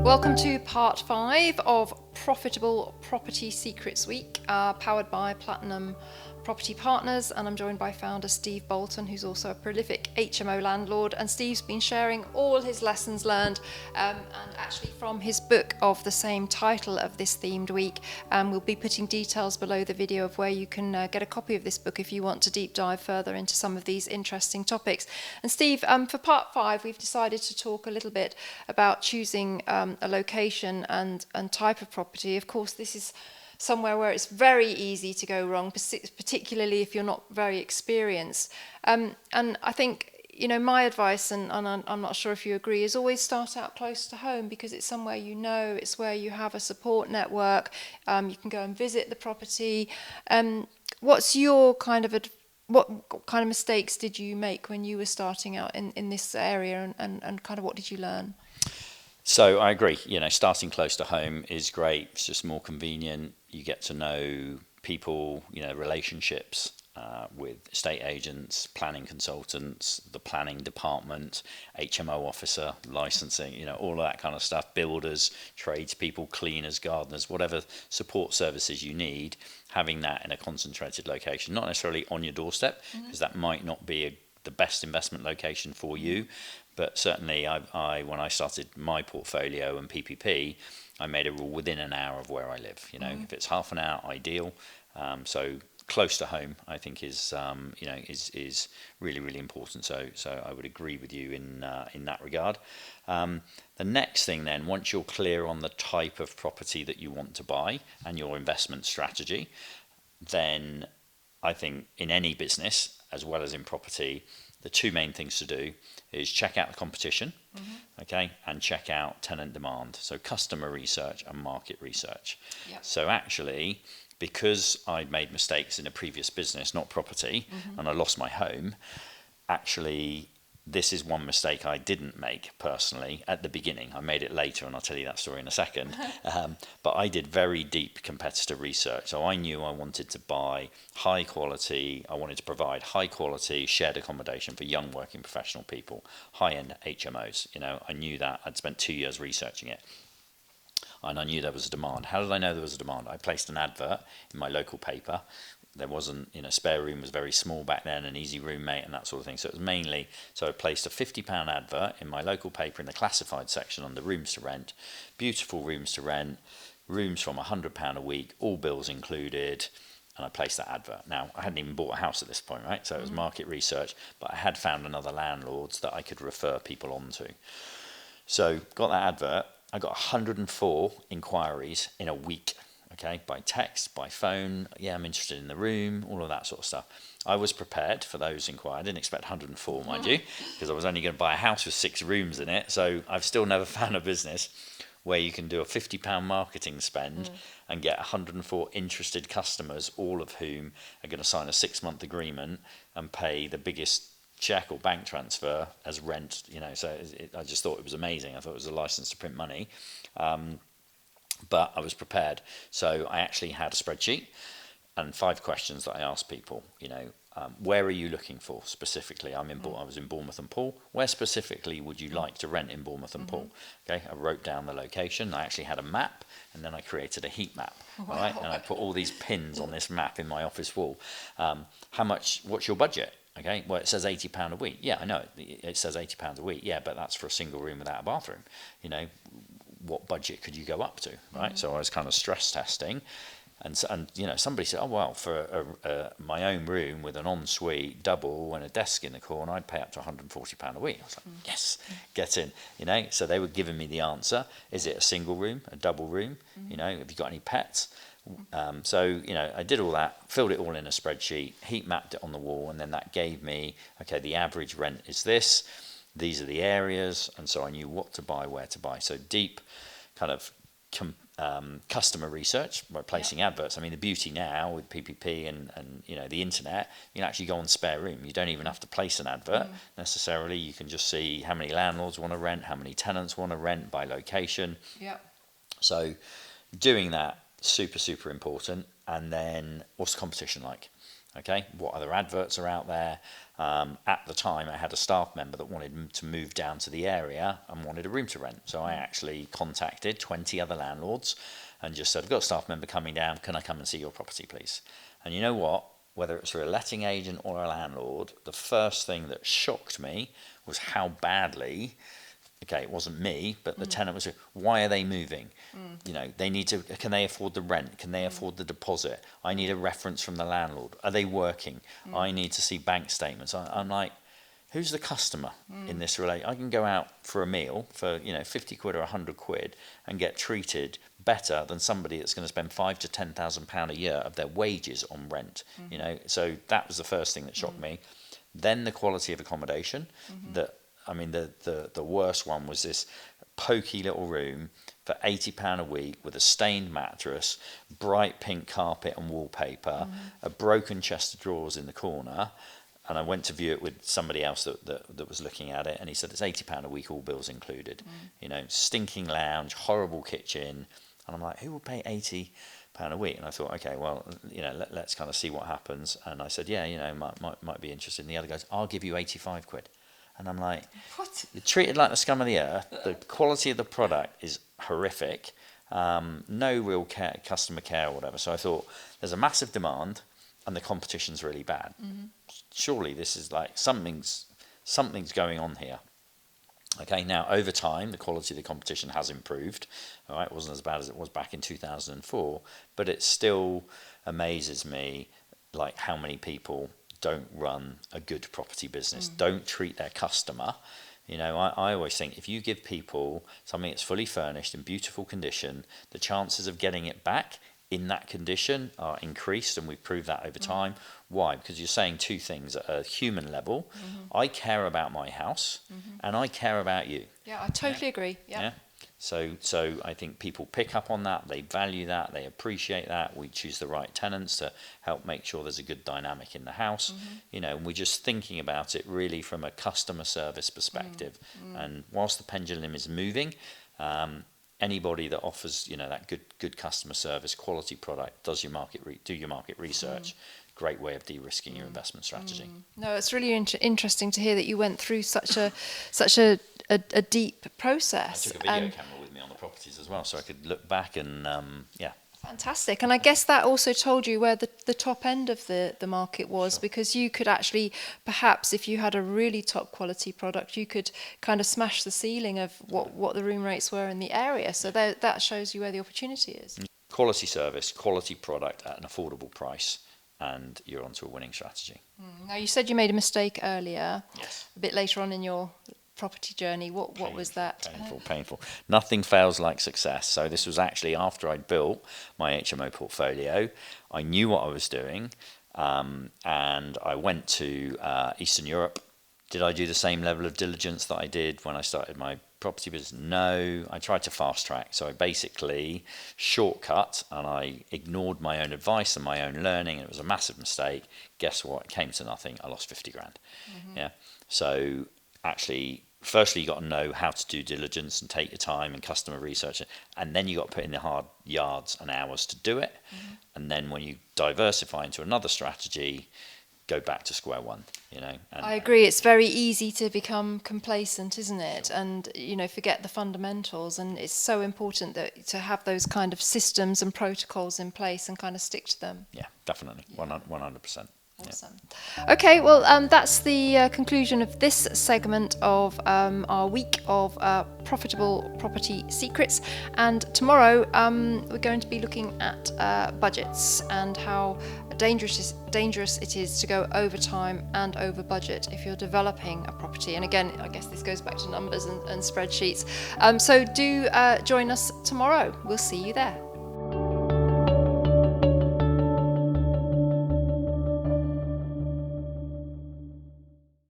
Welcome to part 5 of Profitable Property Secrets Week, powered by Platinum Property Partners, and I'm joined by founder Steve Bolton, who's also a prolific HMO landlord, and Steve's been sharing all his lessons learned and actually from his book of the same title of this themed week. We'll be putting details below the video of where you can get a copy of this book if you want to deep dive further into some of these interesting topics. And Steve, for part 5 we've decided to talk a little bit about choosing a location and type of property. Of course, this is somewhere where it's very easy to go wrong, particularly if you're not very experienced. And I think, my advice, and I'm not sure if you agree, is always start out close to home, because it's somewhere it's where you have a support network, you can go and visit the property. What's your what kind of mistakes did you make when you were starting out in this area, and kind of what did you learn? So I agree, starting close to home is great. It's just more convenient. You get to know people, relationships with estate agents, planning consultants, the planning department, HMO officer, licensing, all of that kind of stuff, builders, tradespeople, cleaners, gardeners, whatever support services you need, having that in a concentrated location, not necessarily on your doorstep, because that might not be the best investment location for you. But certainly, when I started my portfolio and PPP, I made a rule within an hour of where I live. If it's half an hour, ideal. So close to home, I think is really, really important. So I would agree with you in that regard. The next thing then, once you're clear on the type of property that you want to buy and your investment strategy, then I think in any business as well as in property, the two main things to do is check out the competition, and check out tenant demand. So customer research and market research. Yep. So actually, because I'd made mistakes in a previous business, not property, and I lost my home, actually, this is one mistake I didn't make personally at the beginning. I made it later, and I'll tell you that story in a second. But I did very deep competitor research. So I knew I wanted to buy high quality, I wanted to provide high quality shared accommodation for young working professional people, high-end HMOs. I knew that. I'd spent 2 years researching it. And I knew there was a demand. How did I know there was a demand? I placed an advert in my local paper. There wasn't, spare room was very small back then, an easy roommate and that sort of thing. So it was mainly, I placed a £50 advert in my local paper in the classified section under rooms to rent, beautiful rooms to rent, rooms from £100 a week, all bills included, and I placed that advert. Now, I hadn't even bought a house at this point, right? So it was market research, but I had found another landlords that I could refer people on to. So got that advert, I got 104 inquiries in a week. Okay, by text, by phone, I'm interested in the room, all of that sort of stuff. I was prepared for those inquiries. I didn't expect 104, mind you, because I was only going to buy a house with 6 rooms in it. So I've still never found a business where you can do a £50 marketing spend and get 104 interested customers, all of whom are going to sign a 6-month agreement and pay the biggest check or bank transfer as rent. So I just thought it was amazing. I thought it was a license to print money. But I was prepared. So I actually had a spreadsheet and 5 questions that I asked people. Where are you looking for specifically? I was in Bournemouth and Poole. Where specifically would you like to rent in Bournemouth and Poole? Okay, I wrote down the location. I actually had a map, and then I created a heat map. Wow. Right, and I put all these pins on this map in my office wall. What's your budget? Okay, well, it says £80 a week. Yeah, I know it says £80 a week. Yeah, but that's for a single room without a bathroom. What budget could you go up to, right? So I was kind of stress testing, and somebody said, oh well, for my own room with an ensuite double and a desk in the corner, I'd pay up to £140 a week. I was like, yes, get in, So they were giving me the answer. Is it a single room, a double room? Have you got any pets? I did all that, filled it all in a spreadsheet, heat mapped it on the wall, and then that gave me, okay, the average rent is this. These are the areas, and so I knew what to buy, where to buy. So deep kind of customer research by placing adverts. I mean, the beauty now with PPP and the internet, you can actually go on spare room. You don't even have to place an advert necessarily. You can just see how many landlords want to rent, how many tenants want to rent by location. Yeah. So doing that, super, super important. And then what's the competition like? Okay, what other adverts are out there? At the time, I had a staff member that wanted to move down to the area and wanted a room to rent. So I actually contacted 20 other landlords and just said, I've got a staff member coming down, can I come and see your property, please? And you know what? Whether it's through a letting agent or a landlord, the first thing that shocked me was how badly, okay, it wasn't me, but the tenant was, why are they moving? You know, they need to, can they afford the rent? Can they afford the deposit? I need a reference from the landlord. Are they working? I need to see bank statements. I'm like, who's the customer in this relation? I can go out for a meal for, you know, 50 quid or 100 quid and get treated better than somebody that's going to spend £5,000 to £10,000 a year of their wages on rent. You know, so that was the first thing that shocked me. Then the quality of accommodation. I mean, the worst one was this pokey little room for £80 a week with a stained mattress, bright pink carpet and wallpaper, a broken chest of drawers in the corner. And I went to view it with somebody else that was looking at it, and he said it's £80 a week, all bills included. You know, stinking lounge, horrible kitchen, and I'm like, who will pay £80 a week? And I thought, okay, well, you know, let's kind of see what happens. And I said, yeah, you know, might be interested. And the other goes, I'll give you 85 quid. And I'm like, What? you're treated like the scum of the earth. The quality of the product is horrific. No real customer care or whatever. So I thought, there's a massive demand, and the competition's really bad. Surely this is like something's going on here. Okay, now over time the quality of the competition has improved. All right, it wasn't as bad as it was back in 2004, but it still amazes me like how many people don't run a good property business, don't treat their customer. You know, I always think if you give people something that's fully furnished in beautiful condition, the chances of getting it back in that condition are increased, and we've proved that over time. Why? Because you're saying two things at a human level. I care about my house, and I care about you. Yeah, I totally agree. Yeah. So I think people pick up on that, they value that, they appreciate that. We choose the right tenants to help make sure there's a good dynamic in the house. You know, and we're just thinking about it really from a customer service perspective. And whilst the pendulum is moving, anybody that offers, you know, that good customer service, quality product, do your market research. Great way of de-risking your investment strategy. No, it's really interesting to hear that you went through such a deep process. I took a video camera with me on the properties as well, so I could look back and yeah. Fantastic. And I guess that also told you where the top end of the market was, Sure. because you could actually, perhaps if you had a really top quality product, you could kind of smash the ceiling of what the room rates were in the area. So that shows you where the opportunity is. Quality service, quality product at an affordable price, and you're onto a winning strategy. Now, you said you made a mistake earlier, Yes. a bit later on in your property journey. What was that? Painful. Nothing fails like success. So this was actually after I'd built my HMO portfolio. I knew what I was doing, and I went to Eastern Europe. Did I do the same level of diligence that I did when I started my property business? No, I tried to fast track. So I basically shortcut, and I ignored my own advice and my own learning, and it was a massive mistake. Guess what? It came to nothing. I lost 50 grand. Yeah. So actually, firstly, you got to know how to do diligence and take your time and customer research, and then you got to put in the hard yards and hours to do it. And then when you diversify into another strategy, go back to square one, you know. And I agree. It's very easy to become complacent, isn't it? And, you know, forget the fundamentals. And it's so important that to have those kind of systems and protocols in place and kind of stick to them. yeah, definitely, 100%. Awesome. Okay, well, that's the conclusion of this segment of our week of profitable property secrets. And tomorrow we're going to be looking at budgets and how dangerous it is to go over time and over budget if you're developing a property. And again, I guess this goes back to numbers and spreadsheets. So do join us tomorrow. We'll see you there.